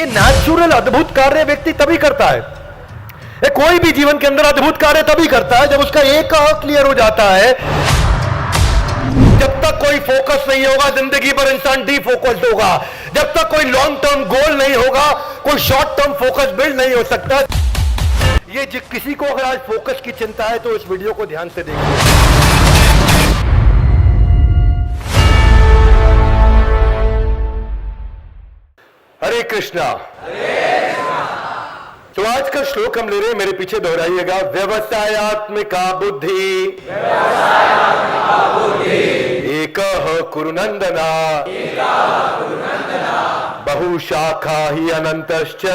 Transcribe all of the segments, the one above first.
ये नेचुरल अद्भुत कार्य व्यक्ति तभी करता है, कोई भी जीवन के अंदर अद्भुत कार्य तभी करता है जब उसका एक क्लियर हो जाता है। जब तक कोई फोकस नहीं होगा जिंदगी पर इंसान डीफोकस्ड होगा। जब तक कोई लॉन्ग टर्म गोल नहीं होगा, कोई शॉर्ट टर्म फोकस बिल्ड नहीं हो सकता। ये किसी को अगर आज फोकस की चिंता है तो इस वीडियो को ध्यान से देखिए। हरे कृष्णा। तो आज का श्लोक हम ले रहे हैं, मेरे पीछे दोहराइएगा। व्यवसायात्मिका बुद्धि एकः कुरु नंदना बहुशाखा ही अनंतश्च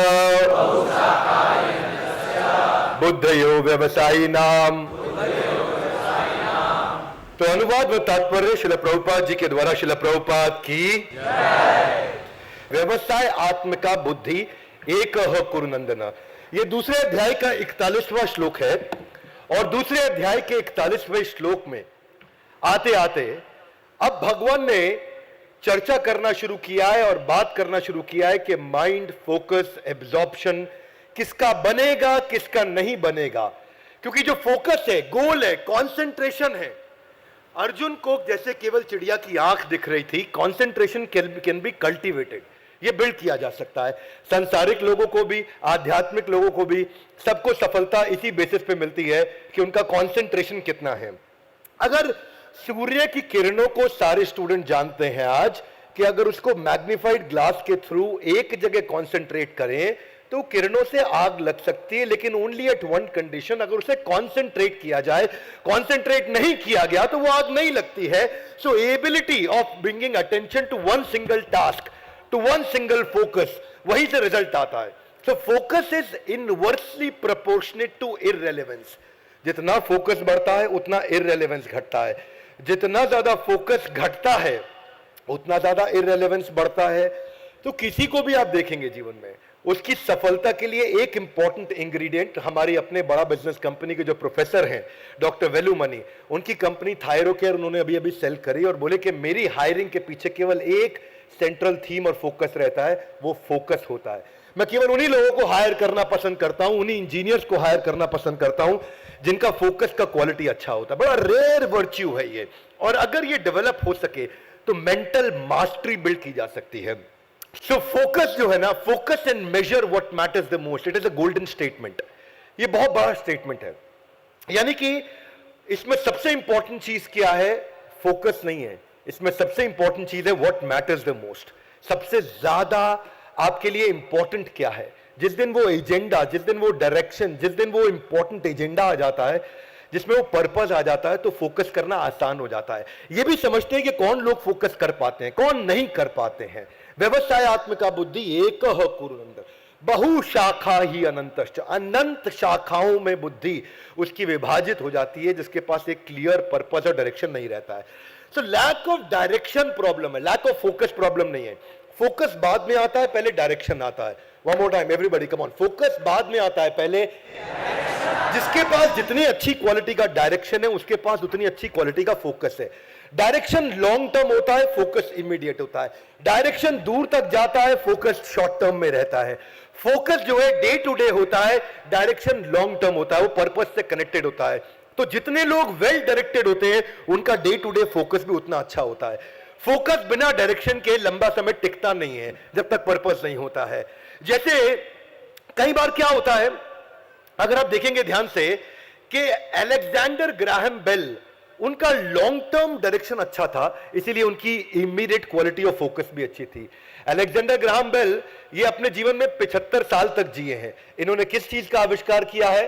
बुद्धयो व्यवसायी नाम। तो अनुवाद व तात्पर्य श्रील प्रभुपाद जी के द्वारा। श्रील प्रभुपाद की व्यवसाय आत्मिका बुद्धि एकः कुरु नंदना। ये दूसरे अध्याय का 41वां श्लोक है और दूसरे अध्याय के 41वें श्लोक में आते आते अब भगवान ने चर्चा करना शुरू किया है और बात करना शुरू किया है कि माइंड फोकस एब्जॉर्प्शन किसका बनेगा किसका नहीं बनेगा। क्योंकि जो फोकस है, गोल है, कंसंट्रेशन है। अर्जुन को जैसे केवल चिड़िया की आंख दिख रही थी, कंसंट्रेशन कैन बी कल्टीवेटेड, ये बिल्ड किया जा सकता है। सांसारिक लोगों को भी, आध्यात्मिक लोगों को भी, सबको सफलता इसी बेसिस पे मिलती है कि उनका कंसंट्रेशन कितना है। अगर सूर्य की किरणों को सारे स्टूडेंट जानते हैं आज कि अगर उसको मैग्नीफाइड ग्लास के थ्रू एक जगह कंसंट्रेट करें तो किरणों से आग लग सकती है, लेकिन ओनली एट वन कंडीशन, अगर उसे कंसंट्रेट किया जाए। कंसंट्रेट नहीं किया गया तो वो आग नहीं लगती है। So ability of bringing attention to one single task, to one single focus, वहीं से रिजल्ट आता है। So focus is inversely proportionate to irrelevance. जितना फोकस बढ़ता है उतना इररिलेवेंस घटता है, जितना ज्यादा फोकस घटता है उतना ज्यादा इररिलेवेंस बढ़ता है। तो किसी को भी आप देखेंगे जीवन में, उसकी सफलता के लिए एक इंपॉर्टेंट इंग्रेडिएंट, हमारी अपने बड़ा बिजनेस कंपनी के जो प्रोफेसर हैं डॉक्टर वेलुमणि, उनकी कंपनी थायरोकेयर उन्होंने अभी अभी सेल करी और बोले कि मेरी हायरिंग के पीछे केवल एक सेंट्रल थीम और फोकस रहता है, वो फोकस होता है। मैं केवल उन्हीं लोगों को हायर करना पसंद करता हूं, उन्हीं इंजीनियर्स को हायर करना पसंद करता हूं जिनका फोकस का क्वालिटी अच्छा होता है। बड़ा रेयर वर्च्यू है ये, और अगर ये डेवलप हो सके तो मेंटल मास्टरी बिल्ड की जा सकती है। सो फोकस जो है ना, focus and measure what matters the most, it is a golden statement. ये बहुत बड़ा स्टेटमेंट है। यानी कि इसमें सबसे इंपॉर्टेंट चीज क्या है? फोकस नहीं है, इसमें सबसे इंपॉर्टेंट चीज है व्हाट मैटर्स द मोस्ट। सबसे ज्यादा आपके लिए इंपॉर्टेंट क्या है? जिस दिन वो एजेंडा, जिस दिन वो डायरेक्शन, जिस दिन वो इंपॉर्टेंट एजेंडा आ जाता है, जिसमें वो पर्पस आ जाता है, तो फोकस करना आसान हो जाता है। ये भी समझते हैं कि कौन लोग फोकस कर पाते हैं, कौन नहीं कर पाते हैं। व्यवसायत्मिका बुद्धि एकः कुरु नंदन बहुशाखा ही अनंतश्च। अनंत शाखाओं में बुद्धि उसकी विभाजित हो जाती है जिसके पास एक क्लियर पर्पस और डायरेक्शन नहीं रहता है। So lack of direction problem है, लैक ऑफ फोकस प्रॉब्लम नहीं है। फोकस बाद में आता है, पहले डायरेक्शन आता है। One more time everybody come on, focus बाद में आता है, पहले जिसके पास जितनी अच्छी क्वालिटी का डायरेक्शन है उसके पास उतनी अच्छी क्वालिटी का फोकस है। डायरेक्शन लॉन्ग टर्म होता है, फोकस इमीडिएट होता है। डायरेक्शन दूर तक जाता है, फोकस शॉर्ट टर्म में रहता है। फोकस जो है डे टू डे होता है, डायरेक्शन लॉन्ग टर्म होता है, वो पर्पस से कनेक्टेड होता है। तो जितने लोग वेल डायरेक्टेड होते हैं उनका डे टू डे फोकस भी उतना अच्छा होता है। फोकस बिना डायरेक्शन के लंबा समय टिकता नहीं है जब तक पर्पस नहीं होता है। जैसे कई बार क्या होता है, अगर आप देखेंगे ध्यान से कि अलेक्जेंडर ग्राहम बेल, उनका लॉन्ग टर्म डायरेक्शन अच्छा था, इसीलिए उनकी इमीडिएट क्वालिटी ऑफ फोकस भी अच्छी थी। अलेक्जेंडर ग्राहम बेल ये अपने जीवन में 75 साल तक जिए हैं। इन्होंने किस चीज का आविष्कार किया है?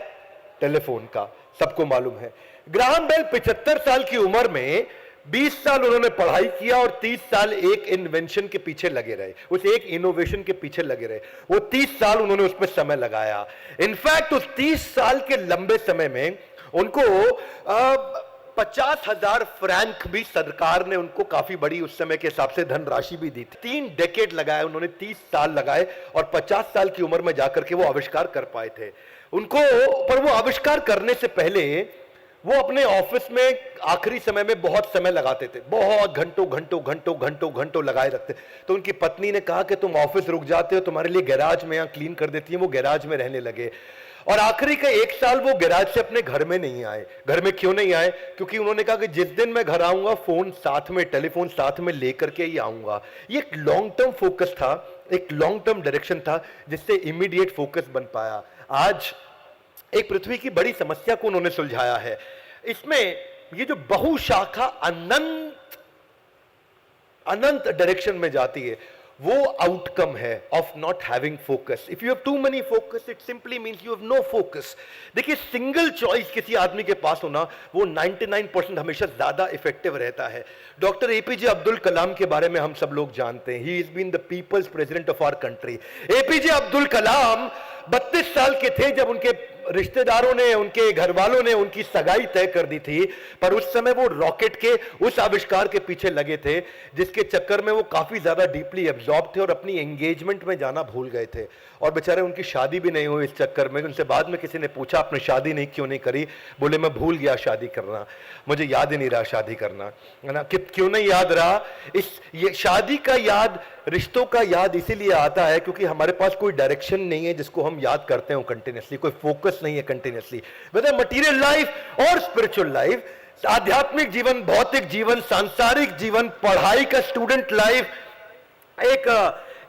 टेलीफोन का, सबको मालूम है। ग्राहम बेल 75 साल की उम्र में 20 साल उन्होंने पढ़ाई किया और 30 साल एक इन्वेंशन के पीछे लगे रहे, उस एक इनोवेशन के पीछे लगे रहे। वो 30 साल उन्होंने उस पर समय लगाया। इनफैक्ट उस 30 साल के लंबे समय में उनको 50,000 फ्रैंक भी सरकार ने उनको काफी बड़ी उस समय के हिसाब से धनराशि भी दी थी। 3 डेकेड लगाए उन्होंने, 30 साल लगाए और 50 साल की उम्र में जाकर के वो आविष्कार कर पाए थे। उनको, पर वो आविष्कार करने से पहले वो अपने ऑफिस में आखिरी समय में बहुत समय लगाते थे, बहुत घंटों घंटों घंटों घंटों घंटों लगाए रखते। तो उनकी पत्नी ने कहा कि तुम ऑफिस रुक जाते हो, तुम्हारे लिए गैराज में यहाँ क्लीन कर देती है। वो गैराज में रहने लगे और आखिरी का 1 साल वो गैराज से अपने घर में नहीं आए। घर में क्यों नहीं आए? क्योंकि उन्होंने कहा कि जिस दिन मैं घर आऊंगा फोन साथ में, टेलीफोन साथ में लेकर के ही आऊंगा। ये एक लॉन्ग टर्म फोकस था, एक लॉन्ग टर्म डायरेक्शन था, जिससे इमीडिएट फोकस बन पाया। आज एक पृथ्वी की बड़ी समस्या को उन्होंने सुलझाया है। इसमें ये जो बहुशाखा अनंत डायरेक्शन में जाती है, वो आउटकम है of not having focus. If you have too many focus, it simply means you have no focus. देखिए, सिंगल चॉइस किसी आदमी के पास होना, वो 99% हमेशा ज्यादा इफेक्टिव रहता है। डॉक्टर एपीजे अब्दुल कलाम के बारे में हम सब लोग जानते हैं। He is been the people's president of our country. APJ Abdul Kalam 32 साल के थे जब उनके रिश्तेदारों ने, उनके घर वालों ने उनकी सगाई तय कर दी थी। पर उस समय वो रॉकेट के उस आविष्कार के पीछे लगे थे जिसके चक्कर में वो काफी ज्यादा डीपली एब्जॉर्ब थे और अपनी एंगेजमेंट में जाना भूल गए थे। और बेचारे उनकी शादी भी नहीं हुई इस चक्कर में। उनसे बाद में किसी ने पूछा, आपने शादी नहीं क्यों नहीं करी? बोले, मैं भूल गया शादी करना, मुझे याद ही नहीं रहा शादी करना, है ना। क्यों नहीं याद रहा? ये शादी का याद, रिश्तों का याद इसीलिए आता है क्योंकि हमारे पास कोई डायरेक्शन नहीं है जिसको हम याद करते हो कंटिन्यूसली, कोई फोकस नहीं है कंटिन्यूसली। वेदर मटीरियल लाइफ और स्पिरिचुअल लाइफ, आध्यात्मिक जीवन, भौतिक जीवन, सांसारिक जीवन, पढ़ाई का स्टूडेंट लाइफ,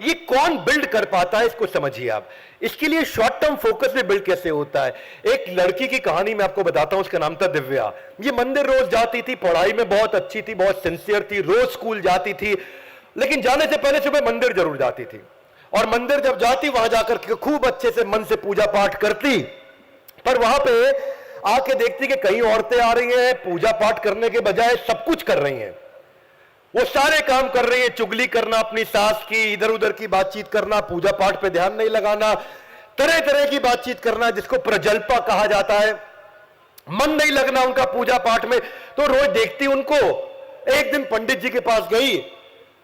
ये कौन बिल्ड कर पाता है, इसको समझिए आप। इसके लिए शॉर्ट टर्म फोकस में बिल्ड कैसे होता है? एक लड़की की कहानी मैं आपको बताता हूं, उसका नाम था दिव्या। ये मंदिर रोज जाती थी, पढ़ाई में बहुत अच्छी थी, बहुत सिंसियर थी, रोज स्कूल जाती थी, लेकिन जाने से पहले सुबह मंदिर जरूर जाती थी। और मंदिर जब जाती, वहां जाकर के खूब अच्छे से मन से पूजा पाठ करती। पर वहां पे आके देखती कि कई औरतें आ रही हैं, पूजा पाठ करने के बजाय सब कुछ कर रही हैं। वो सारे काम कर रही है, चुगली करना अपनी सास की, इधर उधर की बातचीत करना, पूजा पाठ पे ध्यान नहीं लगाना, तरह तरह की बातचीत करना जिसको प्रजल्पा कहा जाता है, मन नहीं लगना उनका पूजा पाठ में। तो रोज देखती उनको। एक दिन पंडित जी के पास गई,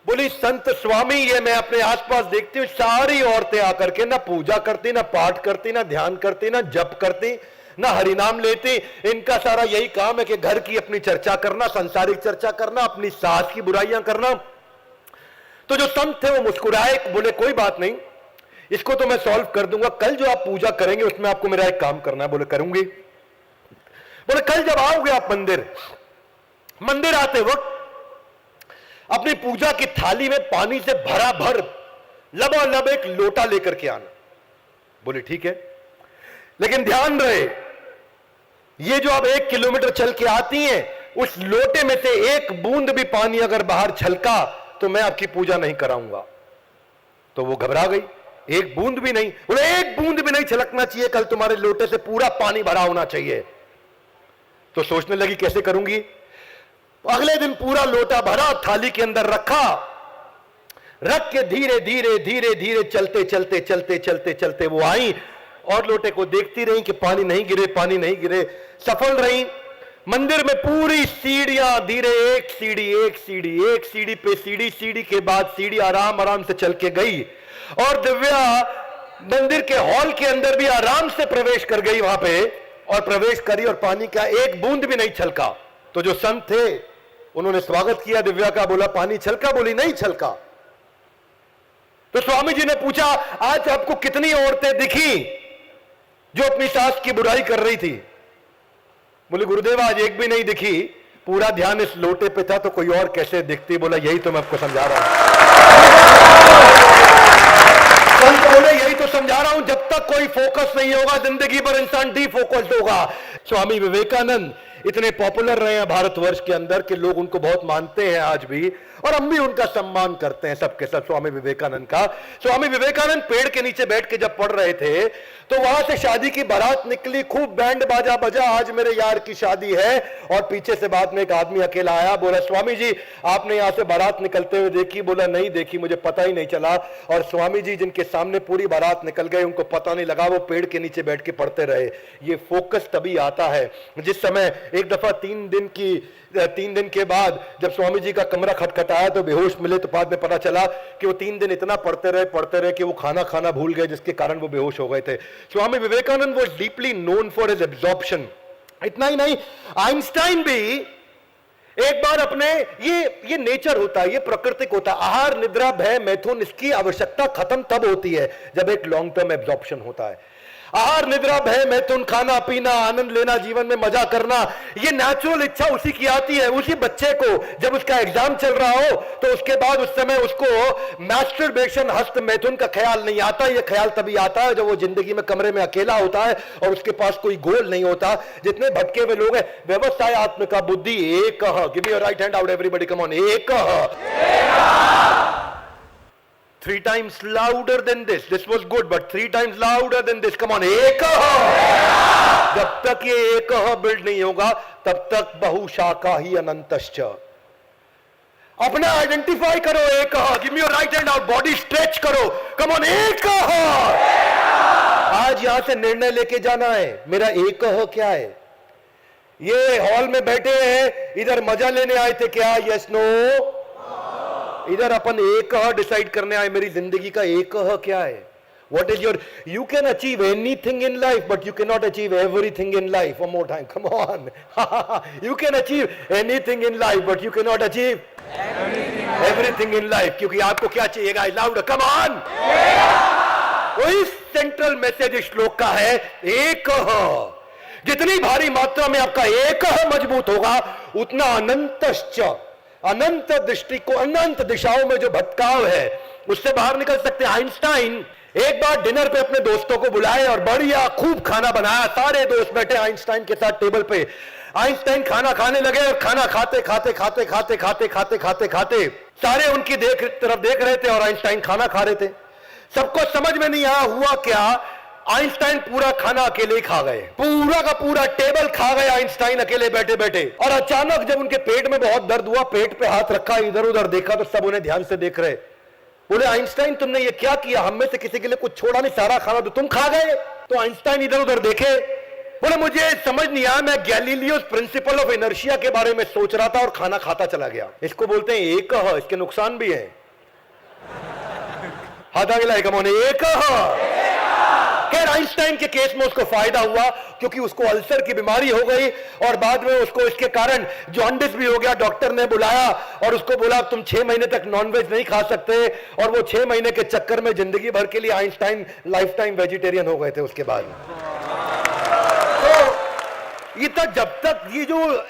बोली, संत स्वामी, ये मैं अपने आसपास देखती हूँ सारी औरतें आकर के ना पूजा करती, ना पाठ करती, ना ध्यान करती, ना जप करती, ना हरिनाम लेती। इनका सारा यही काम है कि घर की अपनी चर्चा करना, संसारिक चर्चा करना, अपनी सास की बुराइयां करना। तो जो संत थे वो मुस्कुराए, बोले, कोई बात नहीं, इसको तो मैं सॉल्व कर दूंगा। कल जो आप पूजा करेंगे उसमें आपको मेरा एक काम करना है। बोले, करूंगी। बोले, कल जब आओगे आप मंदिर आते वक्त अपनी पूजा की थाली में पानी से भरा भर लबालब एक लोटा लेकर के आना। बोले, ठीक है, लेकिन ध्यान रहे, ये जो आप 1 किलोमीटर चल के आती हैं, उस लोटे में से एक बूंद भी पानी अगर बाहर छलका तो मैं आपकी पूजा नहीं कराऊंगा। तो वो घबरा गई, एक बूंद भी नहीं। बोले, एक बूंद भी नहीं छलकना चाहिए, कल तुम्हारे लोटे से पूरा पानी भरा होना चाहिए। तो सोचने लगी, कैसे करूंगी? अगले दिन पूरा लोटा भरा, थाली के अंदर रखा, रख के धीरे धीरे धीरे धीरे चलते चलते चलते चलते चलते वो आई और लोटे को देखती रही कि पानी नहीं गिरे, पानी नहीं गिरे। सफल रही। मंदिर में पूरी सीढ़ियां धीरे, एक सीढ़ी एक सीढ़ी एक सीढ़ी पे सीढ़ी, सीढ़ी के बाद सीढ़ी आराम आराम से चल के गई और दिव्या मंदिर के हॉल के अंदर भी आराम से प्रवेश कर गई वहां पे, और प्रवेश करी और पानी का एक बूंद भी नहीं छलका। तो जो संत थे उन्होंने स्वागत किया दिव्या का, बोला, पानी छलका? बोली, नहीं छलका। तो स्वामी जी ने पूछा, आज आपको कितनी औरतें दिखी जो अपनी सास की बुराई कर रही थी? बोले, गुरुदेव, आज एक भी नहीं दिखी, पूरा ध्यान इस लोटे पे था, तो कोई और कैसे दिखती? बोला, यही तो मैं आपको समझा रहा हूं। संत बोले, यही तो समझा रहा हूं, जब तक कोई फोकस नहीं होगा जिंदगी पर इंसान डीफोकस्ड होगा। स्वामी विवेकानंद इतने पॉपुलर रहे हैं भारतवर्ष के अंदर कि लोग उनको बहुत मानते हैं आज भी, और हम भी उनका सम्मान करते हैं सबके सब, स्वामी विवेकानंद का। स्वामी विवेकानंद पेड़ के नीचे बैठ के जब पढ़ रहे थे तो वहां से शादी की बारात निकली, खूब बैंड बाजा बजा, आज मेरे यार की शादी है। और पीछे से बाद में एक आदमी अकेला आया, बोला, स्वामी जी, आपने यहां से बारात निकलते हुए देखी? बोला, नहीं देखी, मुझे पता ही नहीं चला। और स्वामी जी जिनके सामने पूरी बारात निकल गई, उनको पता नहीं लगा, वो पेड़ के नीचे बैठ के पढ़ते रहे। ये फोकस तभी आता है जिस समय एक दफा 3 दिन के बाद जब स्वामी जी का कमरा खटखटाया तो बेहोश मिले, तो बाद में पता चला कि वो 3 दिन इतना पढ़ते रहे कि वो खाना खाना भूल गए, जिसके कारण वो बेहोश हो गए थे। Swami Vivekananda was deeply known for his absorption इतना ही नहीं, आइंस्टाइन भी एक बार अपने ये नेचर होता है, ये प्राकृतिक होता है, आहार निद्रा भय मैथुन, इसकी आवश्यकता खत्म तब होती है जब एक लॉन्ग टर्म एब्जॉर्प्शन होता है। आहार निद्रा भय मैथुन, खाना पीना, आनंद लेना, जीवन में मजा करना, ये नेचुरल इच्छा उसी की आती है। उसी बच्चे को जब उसका एग्जाम चल रहा हो तो उसके बाद उस समय उसको मैस्टरबेशन, हस्त मैथुन का ख्याल नहीं आता। ये ख्याल तभी आता है जब वो जिंदगी में कमरे में अकेला होता है और उसके पास कोई गोल नहीं होता। जितने भटके हुए लोग हैं, व्यवसाय आत्मिका बुद्धि एक, give me your right hand out everybody, come on, एक। 3 times louder than this. This was good, but 3 times louder than this. Come on, एक। जब तक ये एक बिल्ड नहीं होगा तब तक बहुशाखा ही अनंतश्च। अपना आइडेंटिफाई करो, एक। Give me your right hand out, body stretch करो, कम ऑन, एक। आज यहां से निर्णय लेके जाना है, मेरा एक क्या है। ये हॉल में बैठे हैं, इधर मजा लेने आए थे क्या? Yes no. इधर अपन एक डिसाइड करने आए, मेरी जिंदगी का एक क्या है। What is your, you can achieve anything in life, but you cannot achieve everything in life. One more time, come on. You can achieve anything in life, but you cannot achieve everything in life. क्योंकि आपको क्या चाहिएगा? Louder, come on. वही central message इस श्लोक का है, एक। जितनी भारी मात्रा में आपका एक मजबूत होगा, उतना अनंतश्च, अनंत दृष्टि को, अनंत दिशाओं में जो भटकाव है उससे बाहर निकल सकते हैं। आइंस्टाइन एक बार डिनर पे अपने दोस्तों को बुलाए और बढ़िया खूब खाना बनाया। सारे दोस्त बैठे आइंस्टाइन के साथ टेबल पे। आइंस्टाइन खाना खाने लगे और खाना खाते खाते खाते खाते खाते खाते खाते खाते सारे उनकी तरफ देख रहे थे और आइंस्टाइन खाना खा रहे थे। सबको समझ में नहीं आया हुआ क्या। आइंस्टाइन पूरा खाना अकेले ही खा गए, पूरा का पूरा टेबल खा गए आइंस्टाइन अकेले बैठे बैठे। और अचानक जब उनके पेट में बहुत दर्द हुआ, पेट पे हाथ रखा, इधर उधर देखा तो सब उन्हें ध्यान से देख रहे। बोले आइंस्टाइन तुमने ये क्या किया? हम में से किसी के लिए कुछ छोड़ा नहीं, सारा खाना तो तुम खा गए। तो आइंस्टाइन इधर उधर देखे, बोले मुझे समझ नहीं आया, मैं गैलीलियोस प्रिंसिपल ऑफ इनर्शिया के बारे में सोच रहा था और खाना खाता चला गया। इसको बोलते हैं एक। इसके नुकसान भी है। हाथ आगे लाए, कम ऑन, एक। खैर आइंस्टाइन के केस में उसको फायदा हुआ क्योंकि उसको अल्सर की बीमारी हो गई और बाद में उसको इसके कारण जॉन्डिस भी हो गया। डॉक्टर ने बुलाया और उसको बोला तुम 6 महीने तक नॉनवेज नहीं खा सकते। और वो 6 महीने के चक्कर में जिंदगी भर के लिए आइंस्टाइन लाइफ टाइम वेजिटेरियन हो गए थे उसके बाद। ये तक जब तक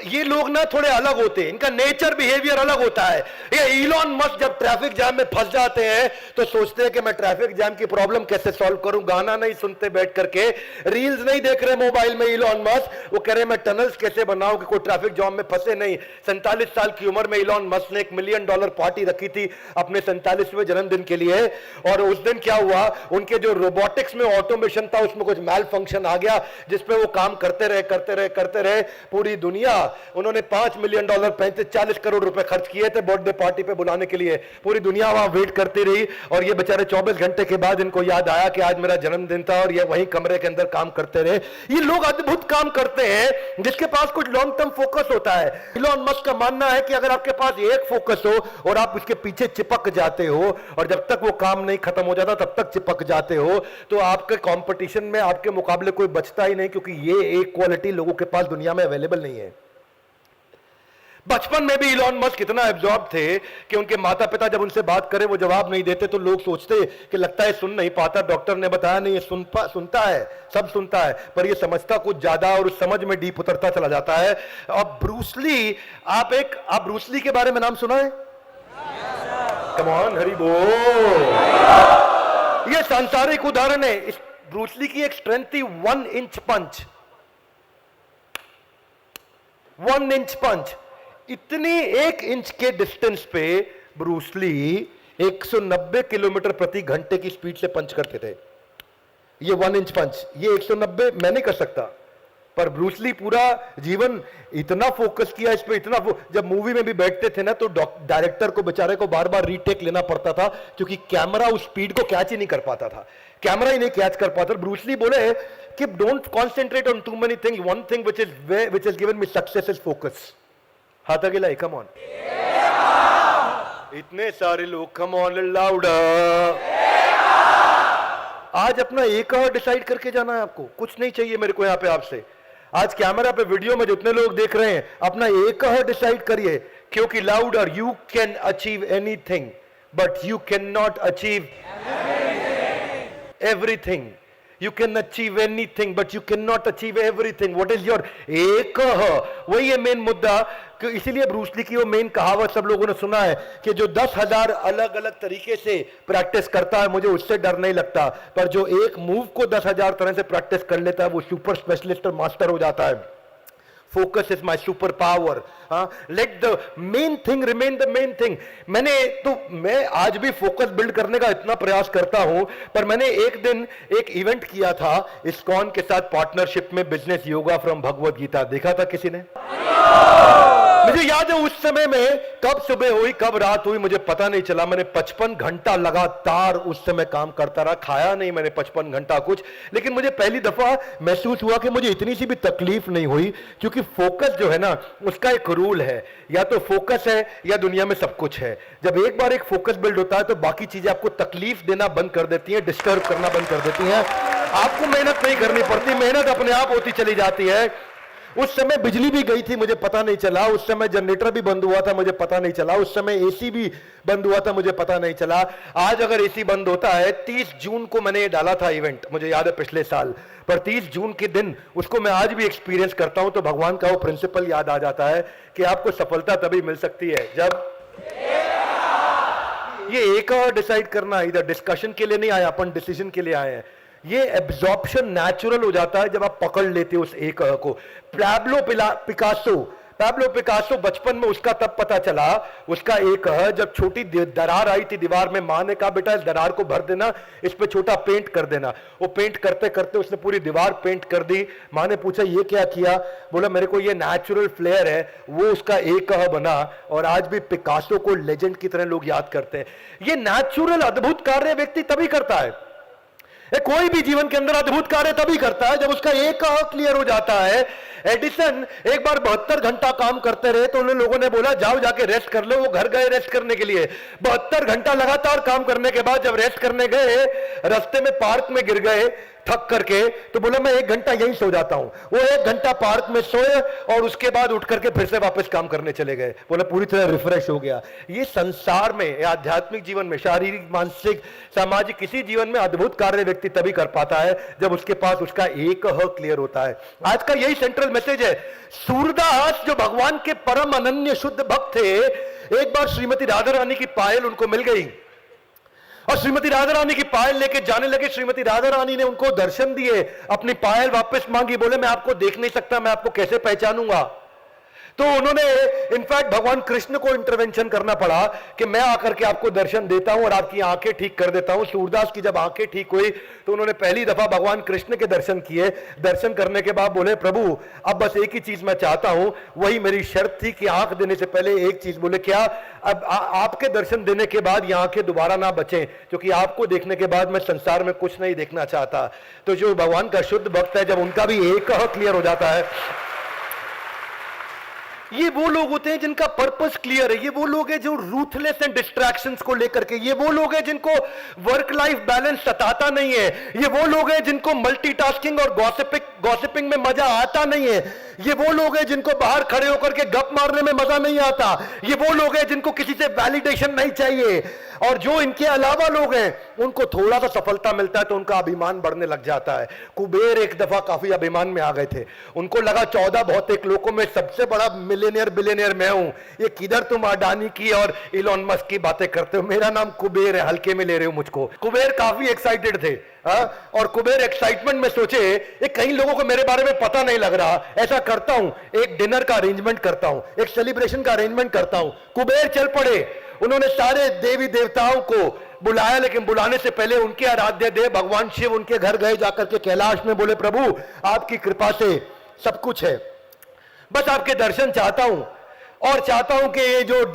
ये लोग ना थोड़े अलग होते हैं, इनका नेचर बिहेवियर अलग होता है। ये इलॉन मस्क जब ट्रैफिक जैम में फंस जाते हैं तो सोचते हैं कि मैं ट्रैफिक जैम की प्रॉब्लम कैसे सॉल्व करूं। गाना नहीं सुनते बैठ करके, रील्स नहीं देख रहे मोबाइल में इलॉन मस्क, वो कह रहे मैं टनल्स कैसे बनाऊं कि कोई ट्रैफिक जैम में फंसे नहीं। 47 साल की उम्र में इलॉन मस्क ने $1 मिलियन पार्टी रखी थी अपने 47वें जन्मदिन के लिए। और उस दिन क्या हुआ, उनके जो रोबोटिक्स में ऑटोमेशन था उसमें कुछ मैल फंक्शन आ गया जिसपे वो काम करते रहे पूरी दुनिया। उन्होंने $5 मिलियन 40 करोड़ रुपए खर्च किए थे बर्थडे पार्टी पे बुलाने के लिए। पूरी दुनिया वहां वेट करती रही और ये बेचारे 24 घंटे के बाद इनको याद आया कि आज मेरा जन्मदिन था और ये वहीं कमरे के अंदर काम करते रहे। ये लोग अद्भुत काम करते हैं जिसके पास कुछ लॉन्ग टर्म फोकस होता है। इलॉन मस्क का मानना है कि अगर आपके पास एक फोकस हो और आप उसके पीछे चिपक जाते हो और जब तक वो काम नहीं खत्म हो जाता तब तक चिपक जाते हो तो आपके कंपटीशन में आपके मुकाबले कोई बचता ही नहीं, क्योंकि ये एक क्वालिटी लोगों के पास दुनिया में अवेलेबल नहीं है। बचपन में भी इलॉन मस्क इतना एब्जॉर्ब थे कि उनके माता पिता जब उनसे बात करें वो जवाब नहीं देते तो लोग सोचते कि लगता है सुन नहीं पाता। डॉक्टर ने बताया नहीं, ये सुनता है, सब सुनता है, पर ये समझता कुछ ज्यादा और उस समझ में डीप उतरता चला जाता है। अब ब्रूसली, आप ब्रूसली के बारे में नाम सुना है? कम ऑन, हरि बोल। ये सांसारिक उदाहरण है। इस ब्रूसली की एक स्ट्रेंथ थी 1 इंच पंच। 1 इंच पंच, इतनी 1 इंच के डिस्टेंस पे ब्रूसली 190 किलोमीटर प्रति घंटे की स्पीड से पंच करते थे। ये 1 इंच पंच, ये 190 मैं नहीं कर सकता, पर ब्रूसली पूरा जीवन इतना फोकस किया इस पे, इतना जब मूवी में भी बैठते थे ना तो डायरेक्टर को बेचारे को बार बार रीटेक लेना पड़ता था क्योंकि कैमरा उस स्पीड को कैच ही नहीं कर पाता था, कैमरा ही नहीं कैच कर पाता। ब्रूसली बोले कि don't concentrate on too many things, one thing which has given me success is focus। हाथ आगे लाई, कम ऑन। इतने सारे लोग, कम ऑन लाउडर। आज अपना एक और डिसाइड करके जाना है आपको, कुछ नहीं चाहिए मेरे को यहां पे आपसे। आज कैमरा पे वीडियो में जितने लोग देख रहे हैं, अपना एक डिसाइड करिए, क्योंकि louder you can achieve anything but you can not achieve everything. You can achieve anything, but you cannot achieve everything. What is your एक? वही है मेन मुद्दा. कि इसीलिए ब्रूस ली की वो मेन कहावत सब लोगों ने सुना है कि जो 10,000 अलग अलग तरीके से प्रैक्टिस करता है, मुझे उससे डर नहीं लगता, पर जो एक मूव को 10,000 तरह से प्रैक्टिस कर लेता है, वो सुपर स्पेशलिस्ट और मास्टर हो जाता है. Focus is my superpower. Let the main thing remain the main thing. मैं आज भी फोकस बिल्ड करने का इतना प्रयास करता हूं, पर मैंने एक दिन एक इवेंट किया था इस्कॉन के साथ पार्टनरशिप में, बिजनेस योगा फ्रॉम भगवत गीता. देखा था किसी ने? मुझे याद है उस समय में कब सुबह हुई कब रात हुई मुझे पता नहीं चला. मैंने 55 घंटा लगातार उस समय काम करता रहा. खाया नहीं मैंने 55 घंटा कुछ, लेकिन मुझे पहली दफा महसूस हुआ कि मुझे इतनी सी भी तकलीफ नहीं हुई, क्योंकि फोकस जो है ना, उसका एक रूल है, या तो फोकस है या दुनिया में सब कुछ है. जब एक बार एक फोकस बिल्ड होता है तो बाकी चीजें आपको तकलीफ देना बंद कर देती हैं, डिस्टर्ब करना बंद कर देती हैं. आपको मेहनत नहीं करनी पड़ती, मेहनत अपने आप होती चली जाती है. उस समय बिजली भी गई थी, मुझे पता नहीं चला. उस समय जनरेटर भी बंद हुआ था, मुझे पता नहीं चला. उस समय एसी भी बंद हुआ था, मुझे पता नहीं चला. आज अगर एसी बंद होता है, 30 जून को मैंने ये डाला था इवेंट, मुझे याद है पिछले साल, पर 30 जून के दिन उसको मैं आज भी एक्सपीरियंस करता हूं तो भगवान का वो प्रिंसिपल याद आ जाता है कि आपको सफलता तभी मिल सकती है जब ये एक और डिसाइड करना. इधर डिस्कशन के लिए नहीं आए अपन, डिसीजन के लिए आए हैं. ये एब्जॉर्प्शन नेचुरल हो जाता है जब आप पकड़ लेते हो उस एक को. पैब्लो पिकासो बचपन में उसका तब पता चला, उसका एक जब छोटी दरार आई थी दीवार में, मां ने कहा बेटा इस दरार को भर देना, इस पे छोटा पेंट कर देना. वो पेंट करते करते उसने पूरी दीवार पेंट कर दी. मां ने पूछा ये क्या किया? बोला मेरे को ये नेचुरल फ्लेयर है. वो उसका एक बना और आज भी पिकासो को लेजेंड की तरह लोग याद करते हैं. ये नेचुरल अद्भुत कार्य व्यक्ति तभी करता है. कोई भी जीवन के अंदर अद्भुत कार्य तभी करता है जब उसका एक क्लियर हो जाता है. एडिसन एक बार 72 घंटा काम करते रहे तो उन लोगों ने बोला जाओ जाके रेस्ट कर लो. वो घर गए रेस्ट करने के लिए. 72 घंटा लगातार काम करने के बाद जब रेस्ट करने गए, रास्ते में पार्क में गिर गए थक करके, तो बोला मैं 1 घंटा यहीं सो जाता हूं. वो 1 घंटा पार्क में सोए और उसके बाद उठ करके फिर से वापस काम करने चले गए. बोला पूरी तरह रिफ्रेश हो गया. ये संसार में, आध्यात्मिक जीवन में, शारीरिक, मानसिक, सामाजिक, किसी जीवन में अद्भुत कार्य व्यक्ति तभी कर पाता है जब उसके पास उसका एक क्लियर होता है. आज का यही सेंट्रल मैसेज है. सूरदास जो भगवान के परम अनन्य शुद्ध भक्त थे, एक बार श्रीमती राधा रानी की पायल उनको मिल गई और श्रीमती राधा रानी की पायल लेके जाने लगे. श्रीमती राधा रानी ने उनको दर्शन दिए, अपनी पायल वापस मांगी. बोले मैं आपको देख नहीं सकता, मैं आपको कैसे पहचानूंगा? तो उन्होंने इनफैक्ट भगवान कृष्ण को इंटरवेंशन करना पड़ा कि मैं आकर के आपको दर्शन देता हूं और आपकी आंखें ठीक कर देता हूं. सूरदास की जब आंखें ठीक हुई तो उन्होंने पहली दफा भगवान कृष्ण के दर्शन किए. दर्शन करने के बाद बोले प्रभु अब बस एक ही चीज मैं चाहता हूं, वही मेरी शर्त थी कि आंख देने से पहले एक चीज. बोले क्या? अब आपके दर्शन देने के बाद ये आंखें दोबारा ना बचें, क्योंकि आपको देखने के बाद मैं संसार में कुछ नहीं देखना चाहता. तो जो भगवान का शुद्ध भक्त है, जब उनका भी एक क्लियर हो जाता है, ये वो लोग होते हैं जिनका पर्पस क्लियर है. ये वो लोग हैं जो रूथलेस एंड डिस्ट्रैक्शंस को लेकर के, ये वो लोग हैं जिनको वर्क लाइफ बैलेंस सताता नहीं है. ये वो लोग हैं जिनको मल्टीटास्किंग और गॉसिपिंग में मजा आता नहीं है. ये वो लोग हैं जिनको बाहर खड़े होकर के गप मारने में मजा नहीं आता. ये वो लोग हैं जिनको किसी से वैलिडेशन नहीं चाहिए. और जो इनके अलावा लोग हैं उनको थोड़ा सा सफलता मिलता है तो उनका अभिमान बढ़ने लग जाता है. कुबेर एक दफा काफी अभिमान में आ गए थे. उनको लगा 14 भौतिक लोगों में सबसे बड़ा मिलियनियर बिलियनियर मैं हूं. ये किधर तुम अडानी की और इलॉन मस्क की बातें करते हो? मेरा नाम कुबेर है, हल्के में ले रहे हो मुझको. कुबेर काफी एक्साइटेड थे. और कुबेर एक्साइटमेंट में सोचे ये कई लोगों को मेरे बारे में पता नहीं लग रहा, ऐसा करता हूं एक डिनर का अरेंजमेंट करता हूं, एक सेलिब्रेशन का अरेंजमेंट करता हूं. कुबेर चल पड़े. उन्होंने सारे देवी देवताओं को बुलाया, लेकिन बुलाने से पहले उनके आराध्य देव भगवान शिव उनके घर गए. जाकर के कैलाश में बोले प्रभु आपकी कृपा से सब कुछ है, बस आपके दर्शन चाहता हूं और चाहता हूं कि ये जो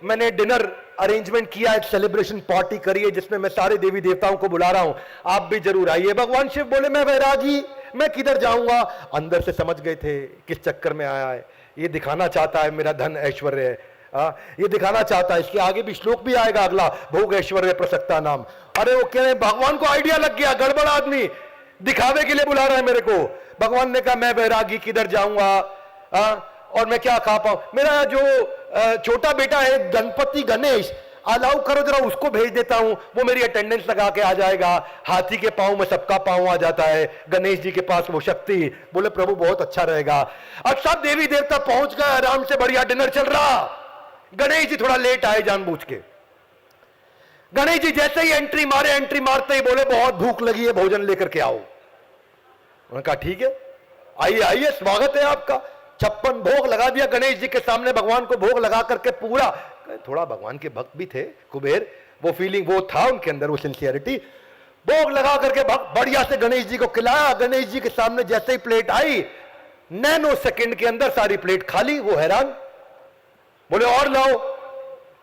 मैंने डिनर अरेंजमेंट किया, एक सेलिब्रेशन पार्टी करिए जिसमें मैं सारे देवी देवताओं को बुला रहा हूं, आप भी जरूर आइए. भगवान शिव बोले मैं वैरागी, मैं किधर जाऊंगा? अंदर से समझ गए थे किस चक्कर में आया है. ये दिखाना चाहता है मेरा धन ऐश्वर्य है, ये दिखाना चाहता है. इसके आगे भी श्लोक भी आएगा अगला, भोग ऐश्वर्य प्रसक्ता नाम. अरे वो कह रहे भगवान को आइडिया लग गया, गड़बड़ आदमी दिखावे के लिए बुला रहा है मेरे को. भगवान ने कहा मैं बैरागी किधर जाऊंगा, और मैं क्या खा पाऊं, मेरा जो छोटा बेटा है गणपति गणेश, अलाउ करो जरा उसको भेज देता हूं, वो मेरी अटेंडेंस लगा के आ जाएगा, हाथी के पांव में सबका पांव आ जाता है, गणेश जी के पास वो शक्ति। बोले प्रभु बहुत अच्छा रहेगा। अब सब देवी देवता पहुंच गए, आराम से बढ़िया डिनर चल रहा, गणेश जी थोड़ा लेट आए जानबूझ के। गणेश जी जैसे ही एंट्री मारते ही बोले बहुत भूख लगी है, भोजन लेकर के आओ। उन्होंने कहा ठीक है, आइए आइए, स्वागत है आपका। 56 भोग लगा दिया गणेश जी के सामने, भगवान को भोग लगा करके पूरा, थोड़ा भगवान के भक्त भी थे कुबेर, वो फीलिंग वो था उनके अंदर, वो सिंसियरिटी, भोग लगा करके बढ़िया से गणेश जी को खिलाया। गणेश जी के सामने जैसे ही प्लेट आई, नैनो सेकंड के अंदर सारी प्लेट खाली। वो हैरान, बोले और लाओ,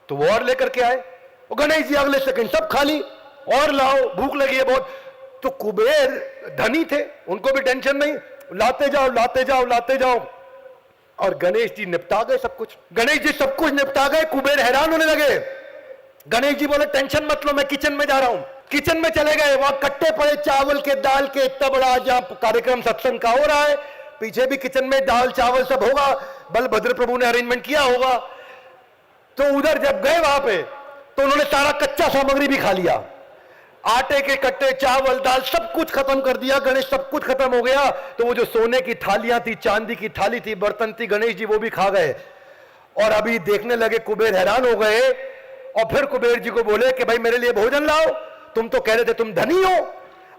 तो वो और लेकर के आए। गणेश जी अगले सेकंड सब खाली, और लाओ, भूख लगी है बहुत। तो कुबेर धनी थे, उनको भी टेंशन नहीं, लाते जाओ लाते जाओ लाते जाओ, और गणेश जी निपटा गए सब कुछ। गणेश जी सब कुछ निपटा गए, कुबेर हैरान होने लगे। गणेश जी बोले टेंशन मत लो, मैं किचन में जा रहा हूं। किचन में चले गए, वहां कट्टे पड़े चावल के, दाल के, इतना बड़ा जहां कार्यक्रम सत्संग का हो रहा है, पीछे भी किचन में दाल चावल सब होगा, बलभद्र प्रभु ने अरेंजमेंट किया होगा। तो उधर जब गए वहां पे, तो उन्होंने सारा कच्चा सामग्री भी खा लिया, आटे के कट्टे, चावल, दाल, सब कुछ खत्म कर दिया। गणेश सब कुछ खत्म हो गया। तो वो जो सोने की थालियां थी, चांदी की थाली थी, बर्तन थी, गणेश जी वो भी खा गए। और अभी देखने लगे, कुबेर हैरान हो गए, और फिर कुबेर जी को बोले कि भाई मेरे लिए भोजन लाओ, तुम तो कह रहे थे तुम धनी हो,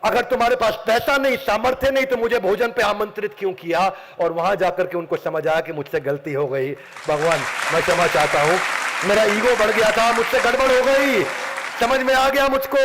अगर तुम्हारे पास पैसा नहीं, सामर्थ्य नहीं, तो मुझे भोजन पे आमंत्रित क्यों किया। और वहां जाकर के उनको समझ आया कि मुझसे गलती हो गई, भगवान मैं क्षमा चाहता हूं, मेरा ईगो बढ़ गया था, मुझसे गड़बड़ हो गई, समझ में आ गया मुझको।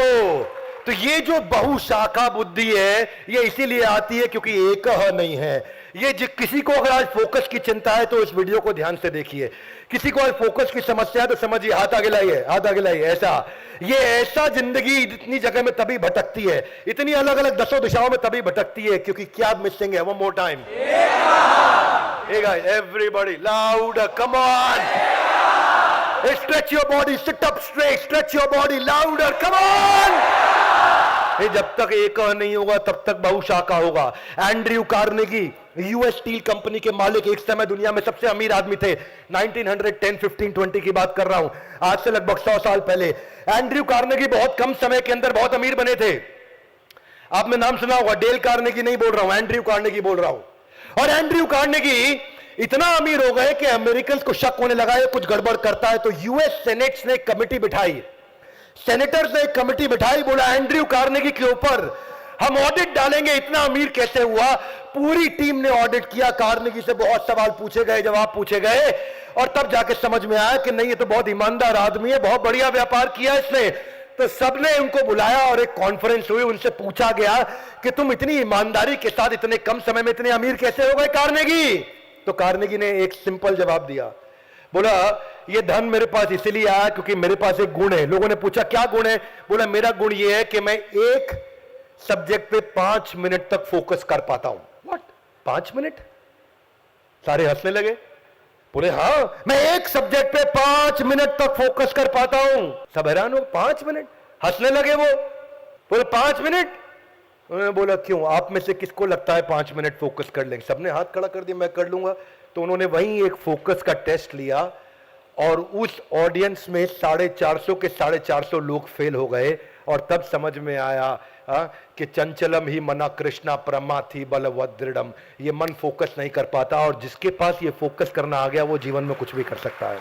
तो ये जो बहुशाखा बुद्धि है, ये इसीलिए आती है क्योंकि एक नहीं है। ये किसी को अगर आज फोकस की चिंता है तो इस वीडियो को ध्यान से देखिए। किसी को आज फोकस की समस्या है तो समझिए, हाथ आगे लाइए, हाथ आगे लाइए। ऐसा जिंदगी इतनी जगह में तभी भटकती है, इतनी अलग अलग 10 दिशाओं में तभी भटकती है, क्योंकि क्या मिसिंग है। One more time, everybody loud, come on, stretch your body, sit up straight, stretch your body louder, come on। ये जब तक एक नहीं होगा तब तक बहुशाखा होगा। Andrew Carnegie, US steel company के मालिक, एक समय दुनिया में सबसे अमीर आदमी थे। 1910, 15, 20 की बात कर रहा हूं, आज से लगभग 100 साल पहले। एंड्रयू कार्नेगी बहुत कम समय के अंदर बहुत अमीर बने थे। आपने नाम सुना होगा, डेल कार्नेगी नहीं बोल रहा हूं, एंड्रयू कार्नेगी बोल रहा हूं। और एंड्रयू कार्नेगी इतना अमीर हो गए कि अमेरिकन को शक होने लगा है कुछ गड़बड़ करता है। तो यूएस सेनेट ने एक कमेटी बिठाई, सेनेटर्स ने एक कमेटी बिठाई, बोला एंड्रयू कार्नेगी के ऊपर हम ऑडिट डालेंगे, इतना अमीर कैसे हुआ। पूरी टीम ने ऑडिट किया, कार्नेगी से बहुत सवाल पूछे गए, जवाब पूछे गए, और तब जाके समझ में आया कि नहीं, ये तो बहुत ईमानदार आदमी है, बहुत बढ़िया व्यापार किया इसने। तो सबने उनको बुलाया और एक कॉन्फ्रेंस हुई, उनसे पूछा गया कि तुम इतनी ईमानदारी के साथ इतने कम समय में इतने अमीर कैसे हो गए कार्नेगी। तो कार्नेगी ने एक सिंपल जवाब दिया, बोला ये धन मेरे पास इसलिए आया क्योंकि मेरे पास एक गुण है। लोगों ने पूछा क्या गुण है, बोला मेरा गुण ये है कि मैं एक सब्जेक्ट पे 5 मिनट तक फोकस कर पाता हूं। What, 5 minute? सारे हंसने लगे, बोले हाँ मैं एक सब्जेक्ट पे 5 मिनट तक फोकस कर पाता हूं। सब हैरान हो, 5 मिनट? हंसने लगे वो, बोले 5 मिनट? उन्होंने बोला क्यों, आप में से किसको लगता है 5 मिनट फोकस कर लेंगे? सबने हाथ खड़ा कर दिया, मैं कर लूंगा। तो उन्होंने वहीं एक फोकस का टेस्ट लिया, और उस ऑडियंस में 450 के 450 लोग फेल हो गए। और तब समझ में आया कि चंचलम ही मना कृष्णा परमा थी बलवद दृढ़म। ये मन फोकस नहीं कर पाता, और जिसके पास ये फोकस करना आ गया वो जीवन में कुछ भी कर सकता है।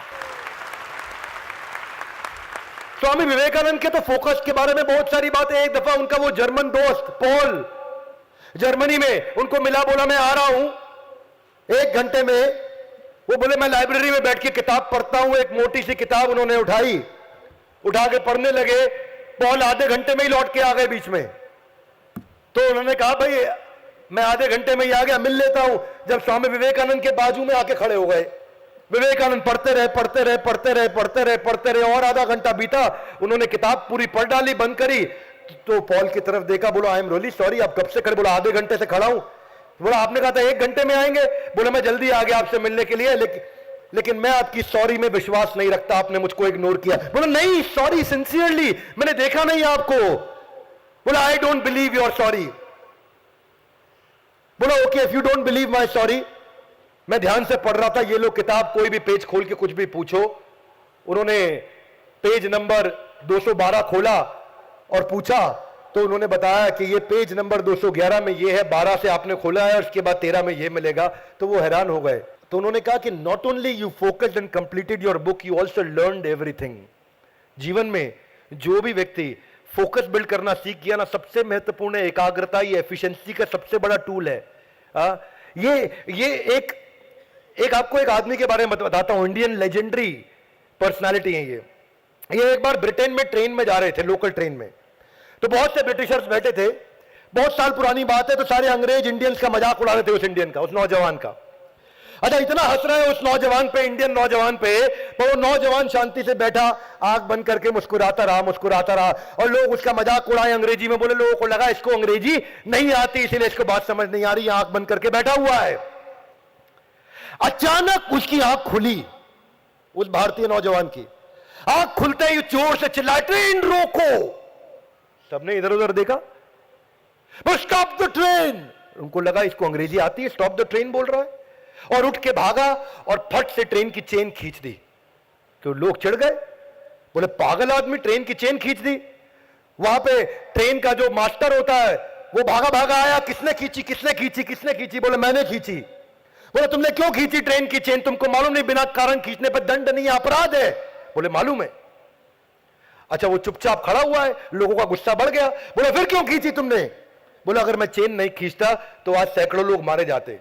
स्वामी विवेकानंद के तो फोकस के बारे में बहुत सारी बातें। एक दफा उनका वो जर्मन दोस्त पॉल जर्मनी में उनको मिला, बोला मैं आ रहा हूं 1 घंटे में। वो बोले मैं लाइब्रेरी में बैठ के किताब पढ़ता हूं। एक मोटी सी किताब उन्होंने उठाई, उठा के पढ़ने लगे। पॉल आधे घंटे में ही लौट के आ गए बीच में। तो उन्होंने कहा भाई मैं आधे घंटे में ही आ गया, मिल लेता हूं। जब स्वामी विवेकानंद के बाजू में आके खड़े हो गए, विवेकानंद पढ़ते रहे पढ़ते रहे पढ़ते रहे पढ़ते रहे पढ़ते रहे, और आधा घंटा बीता। उन्होंने किताब पूरी पढ़ डाली, बंद करी। तो पॉल की तरफ देखा, बोला आई एम रियली सॉरी, आप कब से खड़े? बोला आधे घंटे से खड़ा हूं। बोला आपने कहा था 1 घंटे में आएंगे। बोला मैं जल्दी आ गया आपसे मिलने के लिए, लेकिन मैं आपकी सॉरी में विश्वास नहीं रखता, आपने मुझको इग्नोर किया। बोला नहीं सॉरी, सिंसियरली, मैंने देखा नहीं आपको। बोला I don't believe your sorry. बोला okay, if you don't believe my story, मैं ध्यान से पढ़ रहा था, ये लोग किताब कोई भी पेज खोल के कुछ भी पूछो। उन्होंने पेज नंबर 212 खोला और पूछा, तो उन्होंने बताया कि ये पेज नंबर 211 में ये है, 12 से आपने खोला है और उसके बाद 13 में ये मिलेगा। तो वो हैरान हो गए। तो उन्होंने कहा कि not only you focused and completed your book, you also learned everything. जीवन में जो भी व्यक्ति फोकस बिल्ड करना सीख गया ना, सबसे महत्वपूर्ण है एकाग्रता। ये एफिशिएंसी का सबसे बड़ा टूल है। ये एक आपको एक आदमी के बारे में बताता हूं, इंडियन लेजेंडरी पर्सनालिटी है ये एक बार ब्रिटेन में ट्रेन में जा रहे थे, लोकल ट्रेन में। तो बहुत से ब्रिटिशर्स बैठे थे, बहुत साल पुरानी बात है। तो सारे अंग्रेज इंडियंस का मजाक उड़ा रहे थे, उस इंडियन का, उस नौजवान का। अच्छा, इतना हंस रहे हैं उस नौजवान पे, इंडियन नौजवान पे, पर वो नौजवान शांति से बैठा, आंख बंद करके मुस्कुराता रहा। और लोग उसका मजाक उड़ाए अंग्रेजी में। बोले लोगों को लगा इसको अंग्रेजी नहीं आती, इसीलिए इसको बात समझ नहीं आ रही, आंख बंद करके बैठा हुआ है। अचानक उसकी आंख खुली, उस भारतीय नौजवान की आंख खुलते ही जोर से चिल्लाए, ट्रेन रोको। सबने इधर उधर देखा, स्टॉप द ट्रेन। उनको लगा इसको अंग्रेजी आती है, स्टॉप द ट्रेन बोल रहा है, और उठ के भागा और फट से ट्रेन की चेन खींच दी। तो लोग चिढ़ गए, बोले पागल आदमी, ट्रेन की चेन खींच दी। वहां पे ट्रेन का जो मास्टर होता है वो भागा भागा आया, किसने खींची? बोले मैंने खींची। बोले तुमने क्यों खींची ट्रेन की चेन? तुमको मालूम नहीं बिना कारण खींचने पर दंड नहीं, अपराध है? बोले मालूम है। अच्छा, वो चुपचाप खड़ा हुआ है, लोगों का गुस्सा बढ़ गया। बोले फिर क्यों खींची तुमने? बोले अगर मैं चेन नहीं खींचता तो आज सैकड़ों लोग मारे जाते।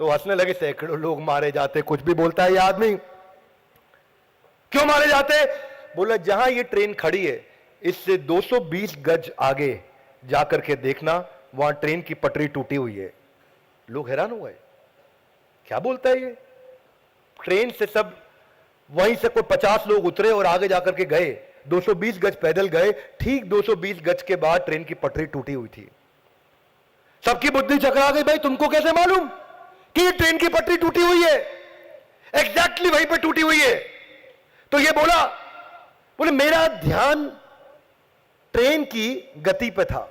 तो हंसने लगे, सैकड़ों लोग मारे जाते, कुछ भी बोलता है ये आदमी। क्यों मारे जाते? बोले जहां ये ट्रेन खड़ी है इससे 220 गज आगे जाकर के देखना, वहां ट्रेन की पटरी टूटी हुई है। लोग हैरान हुए, क्या बोलता है ये? ट्रेन से सब वहीं से कोई 50 लोग उतरे और आगे जाकर के गए, 220 गज पैदल गए। ठीक 220 गज के बाद ट्रेन की पटरी टूटी हुई थी। सबकी बुद्धि चकरा गई, भाई तुमको कैसे मालूम कि ये ट्रेन की पटरी टूटी हुई है? एग्जैक्टली वहीं पे टूटी हुई है। तो ये बोले मेरा ध्यान ट्रेन की गति पे था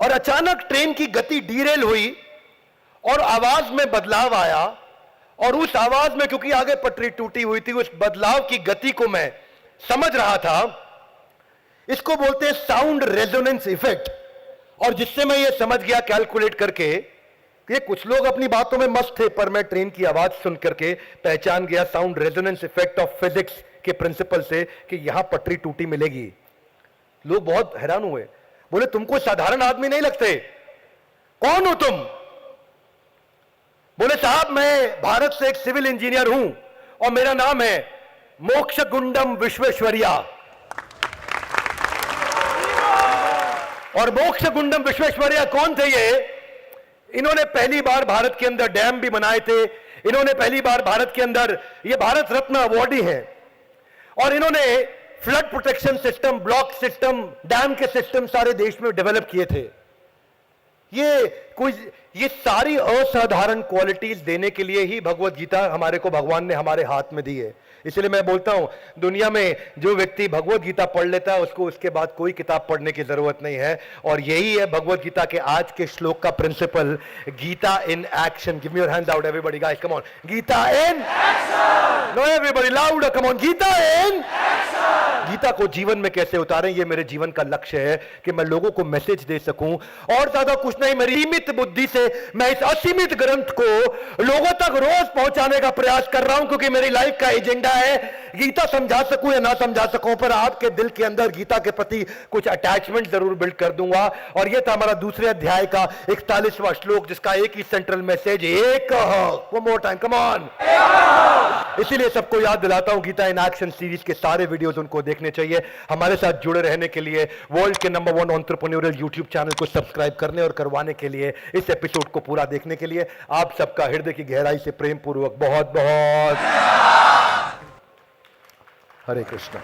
और अचानक ट्रेन की गति डीरेल हुई और आवाज में बदलाव आया, और उस आवाज में, क्योंकि आगे पटरी टूटी हुई थी, उस बदलाव की गति को मैं समझ रहा था। इसको बोलते हैं साउंड रेजोनेंस इफेक्ट। और जिससे मैं ये समझ गया कैलकुलेट करके कि कुछ लोग अपनी बातों में मस्त थे, पर मैं ट्रेन की आवाज सुन करके पहचान गया sound resonance effect of physics के प्रिंसिपल से कि यहां पटरी टूटी मिलेगी। लोग बहुत हैरान हुए, बोले तुमको साधारण आदमी नहीं लगते, कौन हो तुम? बोले साहब मैं भारत से एक सिविल इंजीनियर हूं और मेरा नाम है मोक्षगुंडम विश्वेश्वरैया। और मोक्षगुंडम विश्वेश्वरैया कौन थे ये? इन्होंने पहली बार भारत के अंदर डैम भी बनाए थे। इन्होंने पहली बार भारत के अंदर, ये भारत रत्न अवार्डी हैं, और इन्होंने flood protection system, block system, dam के सिस्टम सारे देश में डेवलप किए थे। ये सारी असाधारण क्वालिटीज देने के लिए ही भगवत गीता हमारे को भगवान ने हमारे हाथ में दी है। इसलिए मैं बोलता हूं, दुनिया में जो व्यक्ति भगवत गीता पढ़ लेता है उसको उसके बाद कोई किताब पढ़ने की जरूरत नहीं है। और यही है भगवत गीता के आज के श्लोक का principle, Gita in action. Give me your hands out everybody guys, come on, Gita in action. No everybody loud, come on, Gita in action. Gita को जीवन में कैसे उतारें, ये मेरे जीवन का लक्ष्य है कि मैं लोगों को मैसेज दे सकूं, और ज्यादा कुछ नहीं। मेरी सीमित बुद्धि से मैं इस असीमित ग्रंथ को लोगों तक रोज पहुंचाने का प्रयास कर रहा हूं, क्योंकि मेरी लाइफ का एजेंडा है गीता समझा सकूं या ना समझा सकूं, पर आपके दिल के अंदर गीता के प्रति कुछ अटैचमेंट जरूर बिल्ड कर दूंगा। और यह था हमारा दूसरे अध्याय का 41वां श्लोक, जिसका एक ही सेंट्रल मैसेज, एक one more time, come on. इसीलिए सबको याद दिलाता हूं, गीता इन एक्शन सीरीज के सारे वीडियोस उनको देखने चाहिए। हमारे साथ जुड़े रहने के लिए वर्ल्ड के नंबर 1 एंटरप्रेन्योरियल यूट्यूब चैनल को सब्सक्राइब करने और करवाने के लिए, इस एपिसोड को पूरा देखने के लिए आप सबका हृदय की गहराई से प्रेम पूर्वक बहुत बहुत हरे कृष्ण।